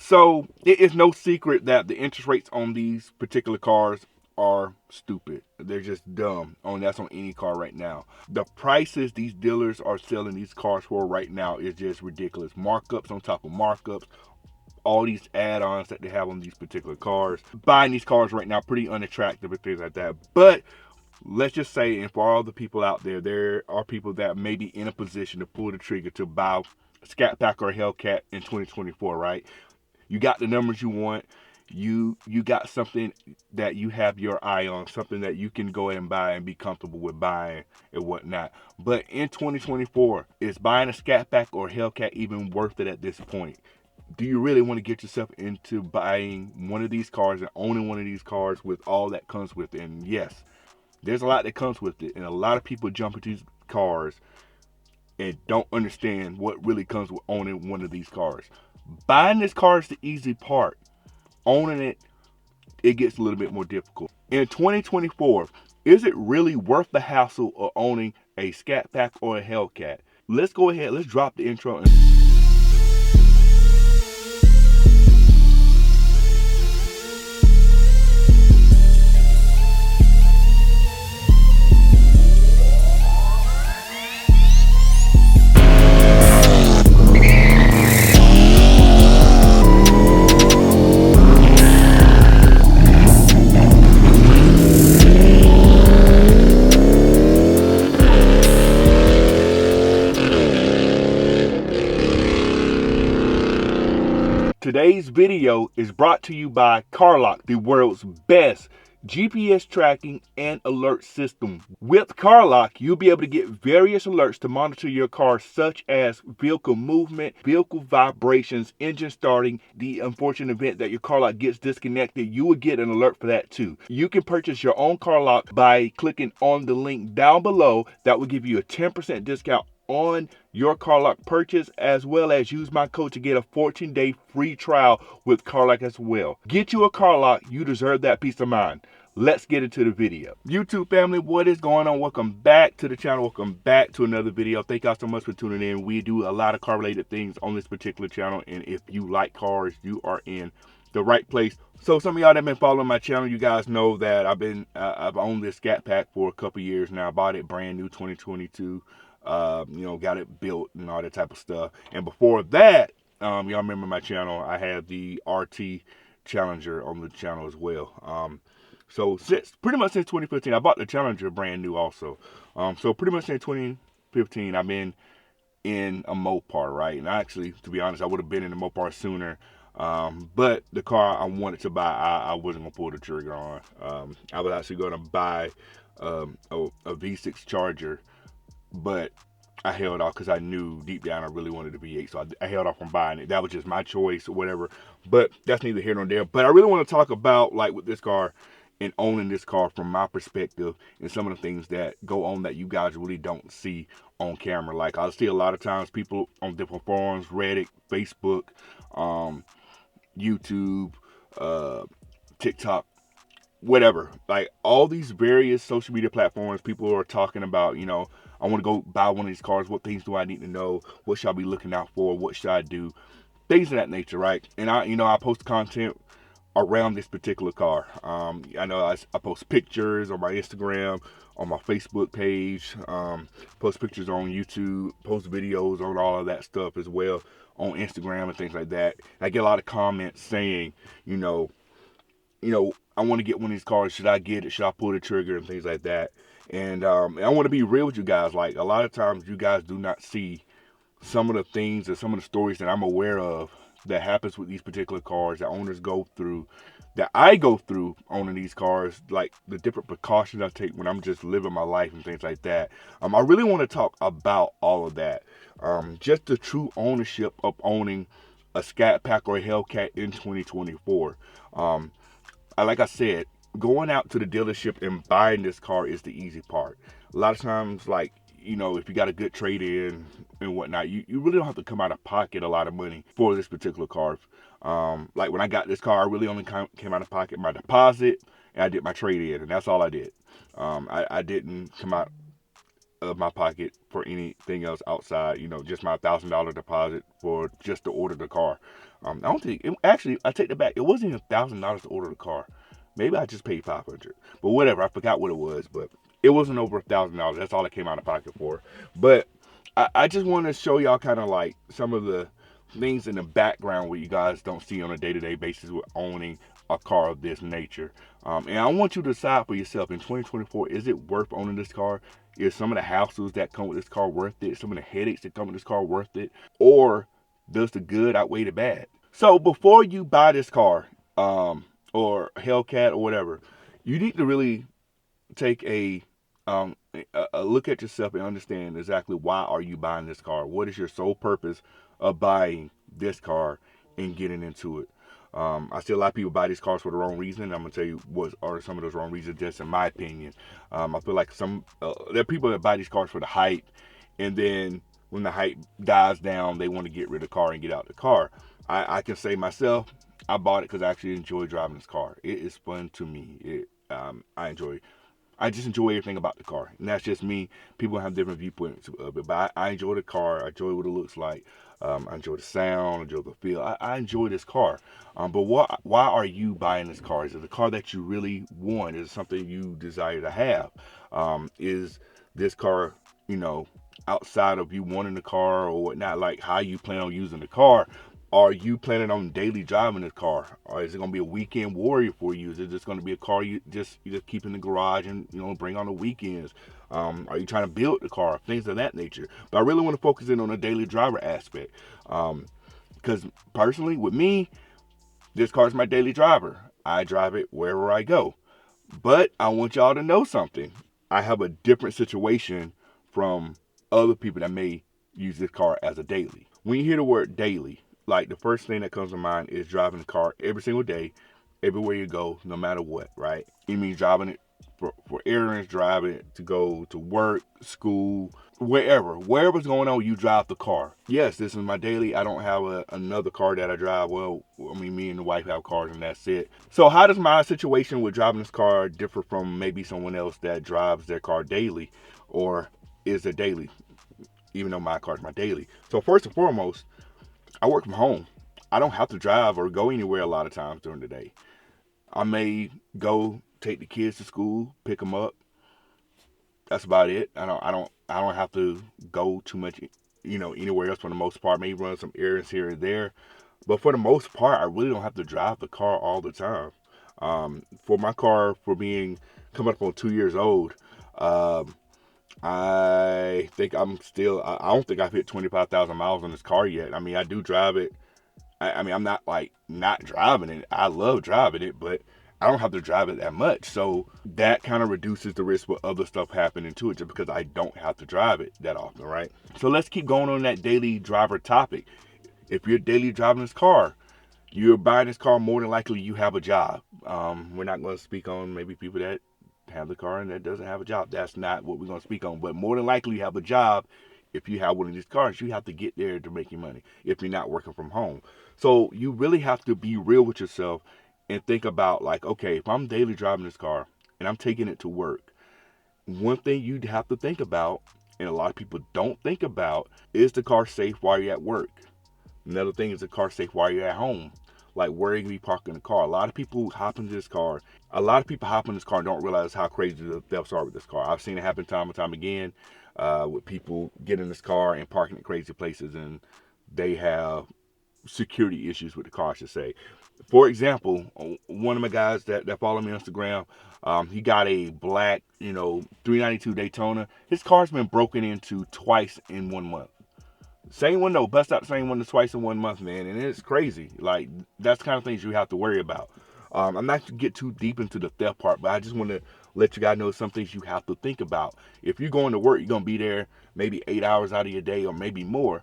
So it is no secret that the interest rates on these particular cars are stupid. They're just dumb. That's on any car right now. The prices these dealers are selling these cars for right now is just ridiculous. Markups on top of markups. All these add-ons that they have on these particular cars. Buying these cars right now pretty unattractive and things like that. But let's just say, and for all the people out there, there are people that may be in a position to pull the trigger to buy Scatpack or Hellcat in 2024, right? You got the numbers you want. You got something that you have your eye on, something that you can go ahead and buy and be comfortable with buying and whatnot. But in 2024, is buying a Scatpack or Hellcat even worth it at this point? Do you really want to get yourself into buying one of these cars and owning one of these cars with all that comes with it? And yes, there's a lot that comes with it, and a lot of people jump into these cars and don't understand what really comes with owning one of these cars. Buying this car is the easy part. Owning it, it gets a little bit more difficult. In 2024, is it really worth the hassle of owning a Scatpack or a Hellcat? Let's go ahead, let's drop the intro and today's video is brought to you by CarLock, the world's best GPS tracking and alert system. With CarLock, you'll be able to get various alerts to monitor your car, such as vehicle movement, vehicle vibrations, engine starting. The unfortunate event that your CarLock gets disconnected, you will get an alert for that too. You can purchase your own CarLock by clicking on the link down below. That will give you a 10% discount on your CarLock purchase, as well as use my code to get a 14-day free trial with CarLock as well. Get you a CarLock, you deserve that peace of mind. Let's get into the video. YouTube family, what is going on? Welcome back to the channel. Welcome back to another video. Thank y'all so much for tuning in. We do a lot of car related things on this particular channel, and if you like cars, you are in the right place. So some of y'all that been following my channel, you guys know that I've owned this Scatpack for a couple years now. I bought it brand new 2022. Got it built and all that type of stuff. And before that, y'all remember my channel, I had the RT Challenger on the channel as well. So pretty much since 2015, I bought the Challenger brand new also. So pretty much since 2015, I've been in a Mopar, right? And actually, to be honest, I would have been in a Mopar sooner. But the car I wanted to buy, I wasn't gonna pull the trigger on. I was actually gonna buy a V6 Charger, but I held off because I knew deep down I really wanted a V8, so I held off from buying it. That was just my choice or whatever, but that's neither here nor there. But I really want to talk about, like, with this car and owning this car from my perspective and some of the things that go on that you guys really don't see on camera. Like, I see a lot of times people on different forums, Reddit, Facebook, YouTube, TikTok, whatever, like all these various social media platforms, people are talking about, I want to go buy one of these cars. What things do I need to know? What should I be looking out for? What should I do? Things of that nature, right? And I post content around this particular car. I know I post pictures on my Instagram, on my Facebook page, post pictures on YouTube, post videos on all of that stuff as well on Instagram and things like that. I get a lot of comments saying, I want to get one of these cars. Should I get it? Should I pull the trigger and things like that? And I want to be real with you guys. Like, a lot of times you guys do not see some of the things or some of the stories that I'm aware of that happens with these particular cars that owners go through, that I go through owning these cars, like the different precautions I take when I'm just living my life and things like that. I really want to talk about all of that. Just the true ownership of owning a Scatpack or a Hellcat in 2024. Like I said, going out to the dealership and buying this car is the easy part. A lot of times, like, if you got a good trade-in and whatnot, you really don't have to come out of pocket a lot of money for this particular car. Like, when I got this car, I really only came out of pocket my deposit, and I did my trade-in, and that's all I did. I didn't come out of my pocket for anything else outside, just my $1,000 deposit for just to order the car. I don't think actually, I take that back. It wasn't even $1,000 to order the car. Maybe I just paid $500, but whatever. I forgot what it was, but it wasn't over $1,000. That's all I came out of pocket for. But I just want to show y'all kind of like some of the things in the background where you guys don't see on a day-to-day basis with owning a car of this nature. And I want you to decide for yourself in 2024, is it worth owning this car? Is some of the hassles that come with this car worth it? Some of the headaches that come with this car worth it? Or does the good outweigh the bad? So before you buy this car, or Hellcat or whatever, you need to really take a look at yourself and understand exactly why are you buying this car. What is your sole purpose of buying this car and getting into it? I see a lot of people buy these cars for the wrong reason. I'm gonna tell you what are some of those wrong reasons, just in my opinion. I feel like there are people that buy these cars for the hype, and then when the hype dies down, they want to get rid of the car and get out the car. I can say myself, I bought it because I actually enjoy driving this car. It is fun to me. I just enjoy everything about the car, and that's just me. People have different viewpoints of it, but I enjoy the car. I enjoy what it looks like. I enjoy the sound. I enjoy the feel. I enjoy this car. But why are you buying this car? Is it a car that you really want? Is it something you desire to have? Is this car, outside of you wanting the car or whatnot, like how you plan on using the car? Are you planning on daily driving this car? Or is it going to be a weekend warrior for you? Is it just going to be a car you just keep in the garage and bring on the weekends? Are you trying to build the car? Things of that nature. But I really want to focus in on the daily driver aspect. Because personally, with me, this car is my daily driver. I drive it wherever I go. But I want y'all to know something. I have a different situation from other people that may use this car as a daily. When you hear the word daily, like the first thing that comes to mind is driving the car every single day, everywhere you go, no matter what, right? You mean driving it for errands, driving it to go to work, school, wherever's going on, you drive the car. Yes, this is my daily. I don't have another car that I drive. Well, I mean, me and the wife have cars and that's it. So how does my situation with driving this car differ from maybe someone else that drives their car daily, or is it daily, even though my car is my daily? So first and foremost, I work from home. I don't have to drive or go anywhere a lot of times during the day. I may go take the kids to school, pick them up. That's about it. I don't have to go too much, anywhere else for the most part. Maybe run some errands here and there, but for the most part, I really don't have to drive the car all the time. For my car, for being coming up on 2 years old, I think I'm still. I don't think I've hit 25,000 miles on this car yet. I mean, I do drive it. I mean, I'm not like not driving it. I love driving it, but I don't have to drive it that much. So that kind of reduces the risk for other stuff happening to it, just because I don't have to drive it that often, right? So let's keep going on that daily driver topic. If you're daily driving this car, you're buying this car, more than likely you have a job. We're not going to speak on maybe people that have the car and that doesn't have a job. That's not what we're going to speak on. But more than likely you have a job. If you have one of these cars, you have to get there to make your money if you're not working from home. So you really have to be real with yourself and think about, like, okay, if I'm daily driving this car and I'm taking it to work, one thing you'd have to think about, and a lot of people don't think about, is the car safe while you're at work? Another thing is the car safe while you're at home. Like, where are you going to be parking the car? A lot of people hop into this car. And don't realize how crazy the thefts are with this car. I've seen it happen time and time again, with people getting in this car and parking at crazy places, and they have security issues with the car, I should say. For example, one of my guys that follow me on Instagram, he got a black, 392 Daytona. His car's been broken into twice in 1 month. Same one though, bust out the same one twice in 1 month, man, and it's crazy. Like, that's the kind of things you have to worry about. I'm not going to get too deep into the theft part, but I just want to let you guys know some things you have to think about. If you're going to work, you're going to be there maybe 8 hours out of your day or maybe more.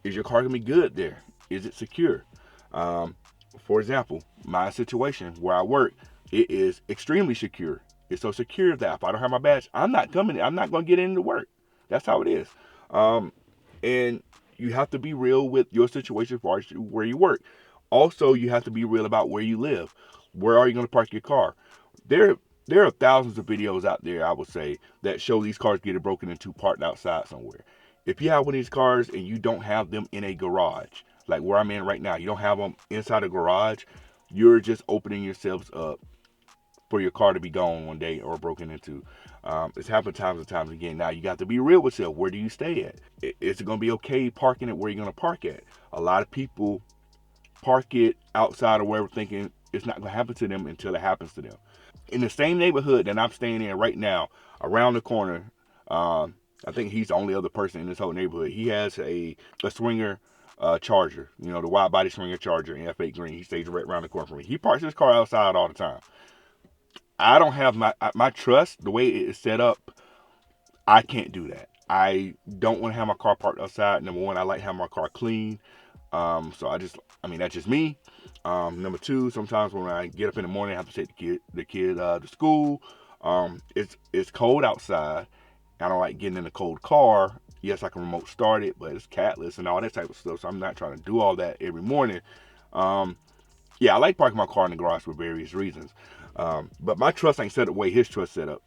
Is your car going to be good there? Is it secure? For example, my situation where I work, it is extremely secure. It's so secure that if I don't have my badge, I'm not going to get into work. That's how it is. And you have to be real with your situation as far as where you work. Also, you have to be real about where you live. Where are you going to park your car? There There are thousands of videos out there, I would say, that show these cars getting broken into parked outside somewhere. If you have one of these cars and you don't have them in a garage, like where I'm in right now, you don't have them inside a garage, you're just opening yourselves up for your car to be gone one day or broken into. It's happened times and times again. Now you got to be real with yourself. Where do you stay at? Is it going to be okay parking it where you're going to park at? A lot of people park it outside or wherever thinking it's not going to happen to them until it happens to them. In the same neighborhood that I'm staying in right now, around the corner, I think he's the only other person in this whole neighborhood. He has a Swinger Charger, you know, the wide body Swinger Charger in F8 green. He stays right around the corner from me. He parks his car outside all the time. I don't have my trust, the way it is set up, I can't do that. I don't want to have my car parked outside. Number one, I like having my car clean. So that's just me. Number two, sometimes when I get up in the morning, I have to take the kid to school. It's cold outside. I don't like getting in a cold car. Yes, I can remote start it, but it's catless and all that type of stuff. So I'm not trying to do all that every morning. Yeah, I like parking my car in the garage for various reasons. But my trust ain't set up the way his trust set up.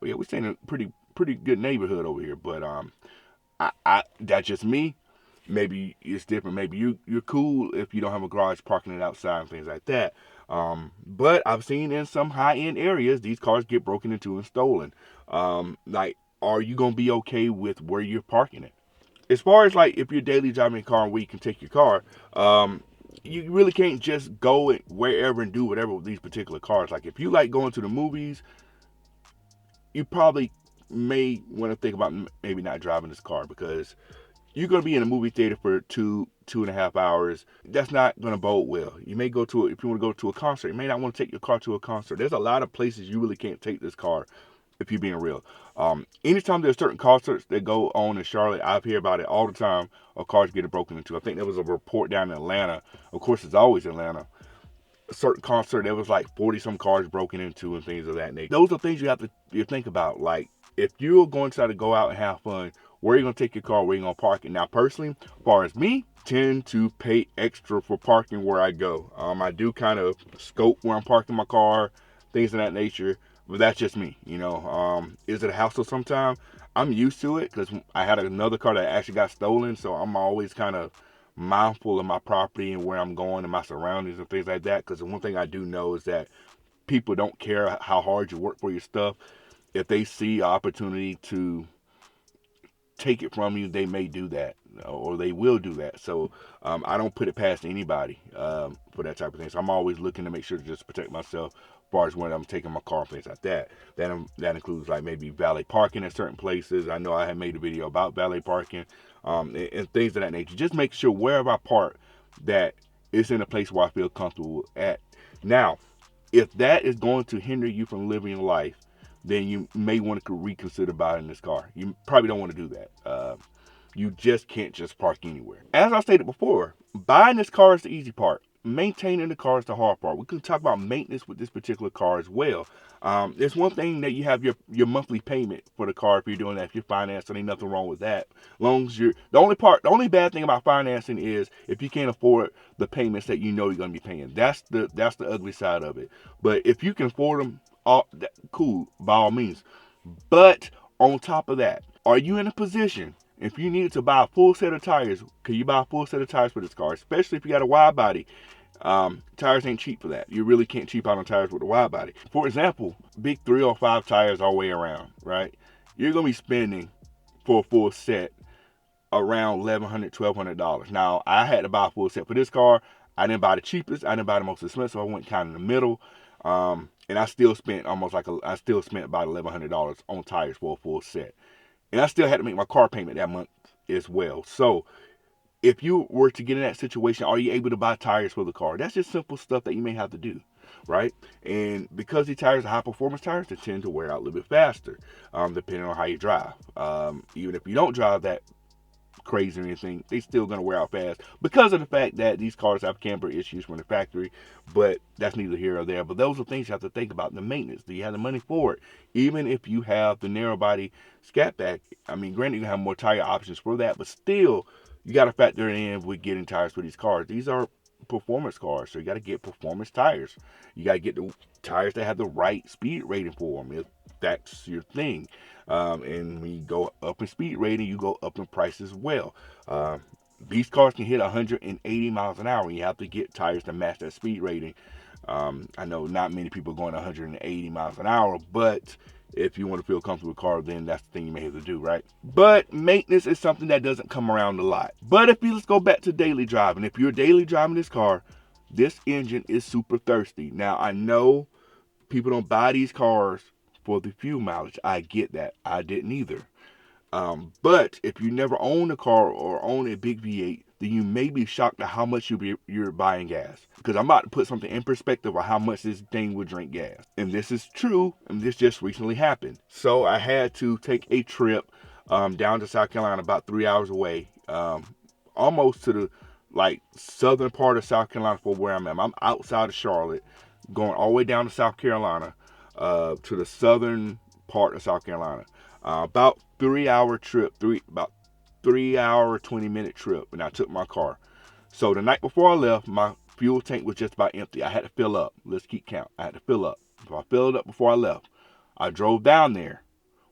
Yeah, we stay in a pretty good neighborhood over here. But that's just me. Maybe it's different. Maybe you're cool if you don't have a garage parking it outside and things like that. But I've seen in some high-end areas these cars get broken into and stolen. Like, are you gonna be okay with where you're parking it? As far as like if you're daily driving a car and where you can take your car, you really can't just go wherever and do whatever with these particular cars. Like if you like going to the movies, you probably may want to think about maybe not driving this car because you're going to be in a movie theater for 2.5 hours. That's not going to bode well. You may go to if you want to go to a concert, you may not want to take your car to a concert. There's a lot of places you really can't take this car if you're being real. Anytime there's certain concerts that go on in Charlotte, I hear about it all the time of cars getting broken into. I think there was a report down in Atlanta. Of course, it's always Atlanta. A certain concert, there was like 40 some cars broken into and things of that nature. Those are things you have to think about. Like if you're going to try to go out and have fun, where are you going to take your car? Where are you going to park it? Now, personally, as far as me, tend to pay extra for parking where I go. I do kind of scope where I'm parking my car, things of that nature. But that's just me, you know. Is it a hassle sometimes? I'm used to it because I had another car that actually got stolen, so I'm always kind of mindful of my property and where I'm going and my surroundings and things like that. Because the one thing I do know is that people don't care how hard you work for your stuff. If they see an opportunity to take it from you, they may do that or they will do that. So I don't put it past anybody for that type of thing. So I'm always looking to make sure to just protect myself as far as when I'm taking my car and things like that. That includes like maybe valet parking at certain places. I know I had made a video about valet parking and things of that nature. Just make sure wherever I park that it's in a place where I feel comfortable at. Now, if that is going to hinder you from living your life, then you may want to reconsider buying this car. You probably don't want to do that. You just can't just park anywhere. As I stated before, buying this car is the easy part. Maintaining the car is the hard part. We can talk about maintenance with this particular car as well. There's one thing that you have your monthly payment for the car if you're doing that. If you're financing, ain't nothing wrong with that. As long as you're the only bad thing about financing is if you can't afford the payments that you know you're gonna be paying. That's the ugly side of it. But if you can afford them, cool, by all means. But on top of that, are you in a position if you needed to buy a full set of tires? Can you buy a full set of tires for this car? Especially if you got a wide body. Tires ain't cheap for that. You really can't cheap out on tires with a wide body. For example, big 305 tires all the way around, right? You're gonna be spending for a full set around $1,100, $1,200. Now, I had to buy a full set for this car. I didn't buy the cheapest. I didn't buy the most expensive. I went kind of in the middle. And I still spent about $1,100 on tires for a full set. And I still had to make my car payment that month as well. So if you were to get in that situation, are you able to buy tires for the car? That's just simple stuff that you may have to do, right? And because these tires are high performance tires, they tend to wear out a little bit faster, depending on how you drive. Even if you don't drive that crazy or anything, they still gonna wear out fast because of the fact that these cars have camber issues from the factory. But that's neither here or there. But those are things you have to think about. The maintenance. Do you have the money for it? Even if you have the narrow body Scatpack, I mean, granted you have more tire options for that, but still you got to factor in with getting tires for these cars. These are performance cars, so you got to get performance tires. You got to get the tires that have the right speed rating for them, if that's your thing. And when you go up in speed rating, you go up in price as well. These cars can hit 180 miles an hour, and you have to get tires to match that speed rating. I know not many people are going 180 miles an hour, but if you want to feel comfortable with a car, then that's the thing you may have to do, right? But maintenance is something that doesn't come around a lot. But let's go back to daily driving. If you're daily driving this car, this engine is super thirsty. Now, I know people don't buy these cars for the fuel mileage. I get that. I didn't either. But if you never own a car or own a big V8, then you may be shocked at how much you're buying gas. Because I'm about to put something in perspective of how much this thing will drink gas. And this is true, and this just recently happened. So I had to take a trip down to South Carolina, about 3 hours away, almost to the southern part of South Carolina for where I'm at. I'm outside of Charlotte, going all the way down to South Carolina, to the southern part of South Carolina. About 3 hour trip, about 3 hour, 20-minute trip, and I took my car. So the night before I left, my fuel tank was just about empty. I had to fill up. Let's keep count. I had to fill up. So I filled up before I left. I drove down there.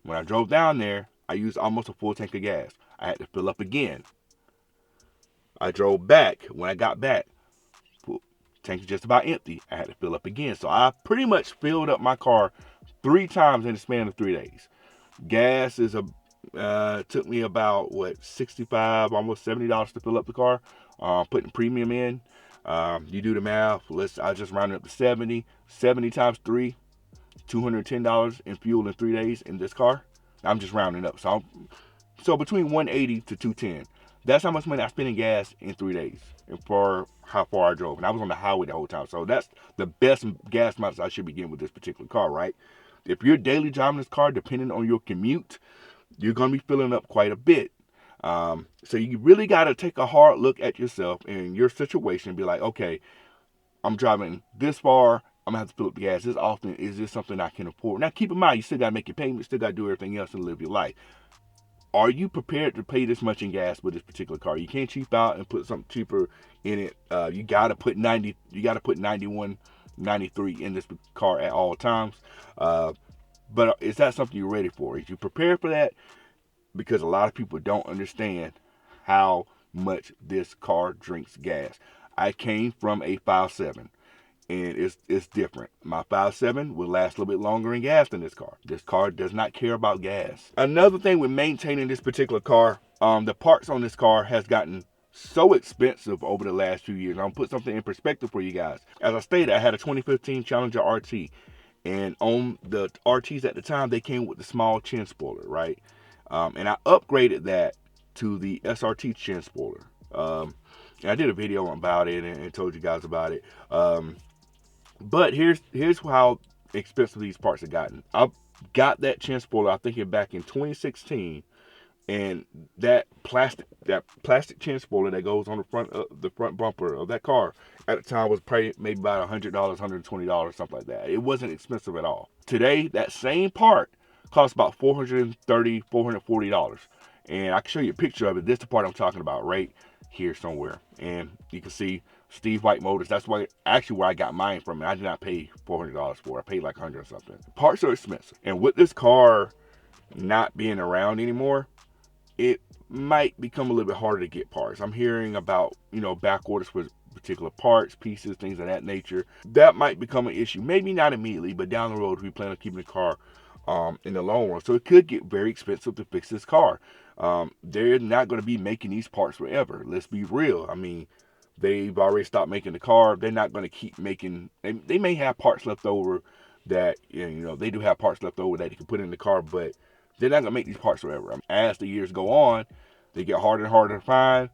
When I drove down there, I used almost a full tank of gas. I had to fill up again. I drove back. When I got back, tank was just about empty. I had to fill up again. So I pretty much filled up my car 3 times in the span of 3 days. Gas is took me about $65, almost $70 to fill up the car. Putting premium in. You do the math. I just round it up to 70. 70 times 3, $210 in fuel in 3 days in this car. I'm just rounding up. So between 180 to 210. That's how much money I spent in gas in 3 days, and for how far I drove. And I was on the highway the whole time. So that's the best gas mileage I should be getting with this particular car, right? If you're daily driving this car, depending on your commute, you're going to be filling up quite a bit. So you really got to take a hard look at yourself and your situation and be like, okay, I'm driving this far. I'm going to have to fill up the gas this often. Is this something I can afford? Now, keep in mind, you still got to make your payments, still got to do everything else and live your life. Are you prepared to pay this much in gas with this particular car? You can't cheap out and put something cheaper in it. You got to put 90, you got to put 91, 93 in this car at all times. But is that something you're ready for? Is you prepared for that? Because a lot of people don't understand how much this car drinks gas. I came from a 5.7, and it's different. My 5.7 will last a little bit longer in gas than this car. This car does not care about gas. Another thing with maintaining this particular car, the parts on this car has gotten so expensive over the last few years. I'm going to put something in perspective for you guys. As I stated, I had a 2015 Challenger RT. And on the RTs at the time, they came with the small chin spoiler, right? And I upgraded that to the SRT chin spoiler. And I did a video about it and told you guys about it. But here's how expensive these parts have gotten. I got that chin spoiler, I think, back in 2016. And that plastic chin spoiler that goes on the front bumper of that car at the time was probably maybe about $100, $120, something like that. It wasn't expensive at all. Today, that same part costs about $430, $440. And I can show you a picture of it. This is the part I'm talking about right here somewhere. And you can see Steve White Motors. That's where I got mine from. And I did not pay $400 for it. I paid like $100 or something. Parts are expensive. And with this car not being around anymore, it might become a little bit harder to get parts. I'm hearing about, back orders for particular parts, pieces, things of that nature. That might become an issue. Maybe not immediately, but down the road, we plan on keeping the car in the long run. So it could get very expensive to fix this car. They're not going to be making these parts forever. Let's be real. I mean, they've already stopped making the car. They're not going to keep making. They may have parts left over that, they do have parts left over that you can put in the car, but they're not going to make these parts forever. As the years go on, they get harder and harder to find,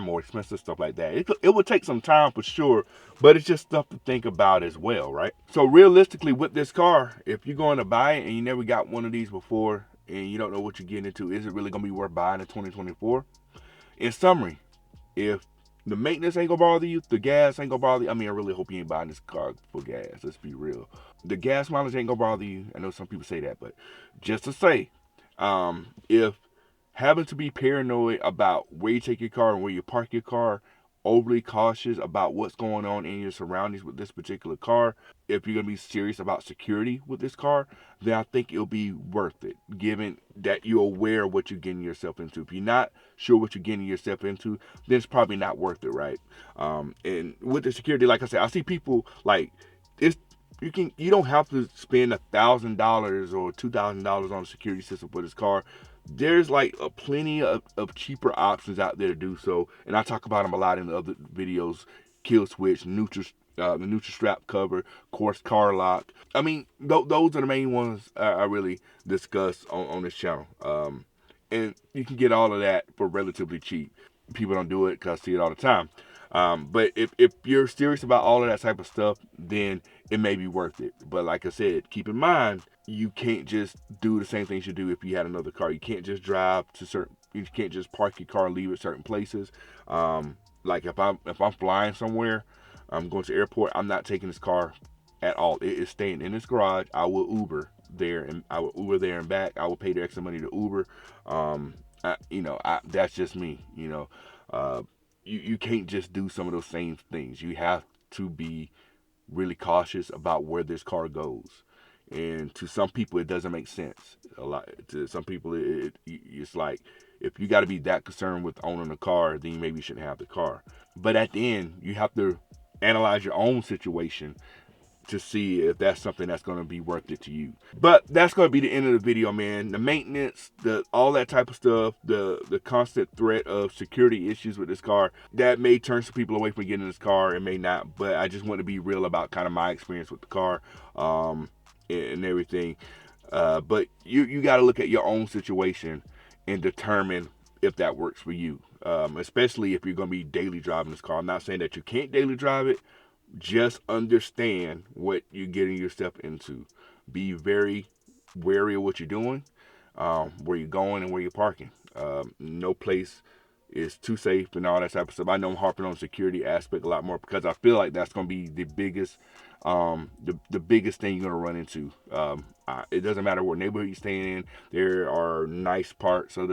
more expensive, stuff like that. It will take some time for sure, but it's just stuff to think about as well, right? So realistically, with this car, if you're going to buy it and you never got one of these before and you don't know what you're getting into, is it really going to be worth buying in 2024? In summary, if the maintenance ain't gonna bother you, the gas ain't gonna bother you. I mean, I really hope you ain't buying this car for gas. Let's be real. The gas mileage ain't gonna bother you. I know some people say that, but just to say, if having to be paranoid about where you take your car and where you park your car overly cautious about what's going on in your surroundings with this particular car, if you're going to be serious about security with this car, then I think it'll be worth it, given that you're aware of what you're getting yourself into. If you're not sure what you're getting yourself into, then it's probably not worth it, right? And with the security, like I said, I see people like it's you don't have to spend $1,000 or $2,000 on a security system for this car. There's like plenty of cheaper options out there to do so, and I talk about them a lot in the other videos. Kill switch, neutral, the neutral strap cover, of course, car lock. I mean, those are the main ones I really discuss on this channel. And you can get all of that for relatively cheap. People don't do it because I see it all the time. But if you're serious about all of that type of stuff, then it may be worth it. But like I said, keep in mind, you can't just do the same things you do if you had another car. You can't just drive to certain, you can't just park your car and leave at certain places. Like if I'm flying somewhere, I'm going to the airport, I'm not taking this car at all. It is staying in this garage. I will Uber there, and I will Uber there and back. I will pay the extra money to Uber. That's just me. You can't just do some of those same things. You have to be really cautious about where this car goes. And to some people, it doesn't make sense. A lot to some people, it's like, if you got to be that concerned with owning a car, then you maybe shouldn't have the car. But at the end, you have to analyze your own situation to see if that's something that's going to be worth it to you. But that's going to be the end of the video, man. The maintenance, all that type of stuff, the constant threat of security issues with this car, that may turn some people away from getting this car. It may not, but I just want to be real about kind of my experience with the car and everything. But you got to look at your own situation and determine if that works for you, especially if you're going to be daily driving this car. I'm not saying that you can't daily drive it. Just understand what you're getting yourself into. Be very wary of what you're doing, where you're going and where you're parking. No place is too safe and all that type of stuff. I know I'm harping on the security aspect a lot more because I feel like that's going to be the biggest, the biggest thing you're going to run into. It doesn't matter what neighborhood you're staying in. There are nice parts of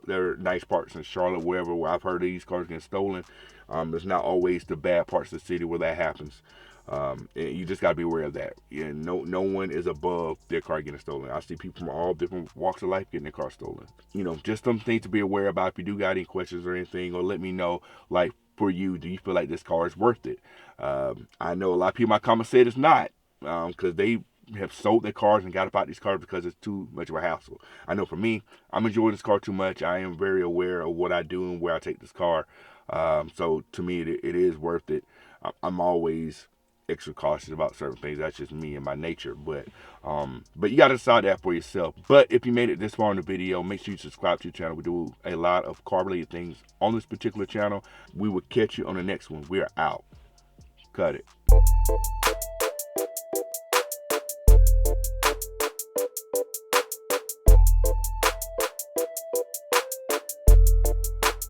there are nice parts in Charlotte, wherever where I've heard of these cars getting stolen. There's not always the bad parts of the city where that happens. And you just gotta be aware of that. No one is above their car getting stolen. I see people from all different walks of life getting their car stolen. Just some things to be aware about. If you do got any questions or anything, or let me know, like, for you, do you feel like this car is worth it? I know a lot of people in my comments said it's not, because they have sold their cars and got about these cars because it's too much of a hassle. I know for me, I'm enjoying this car too much. I am very aware of what I do and where I take this car. So to me, it is worth it. I'm always extra cautious about certain things. That's just me and my nature. But you got to decide that for yourself. But if you made it this far in the video, make sure you subscribe to the channel. We do a lot of car-related things on this particular channel. We will catch you on the next one. We are out. Cut it.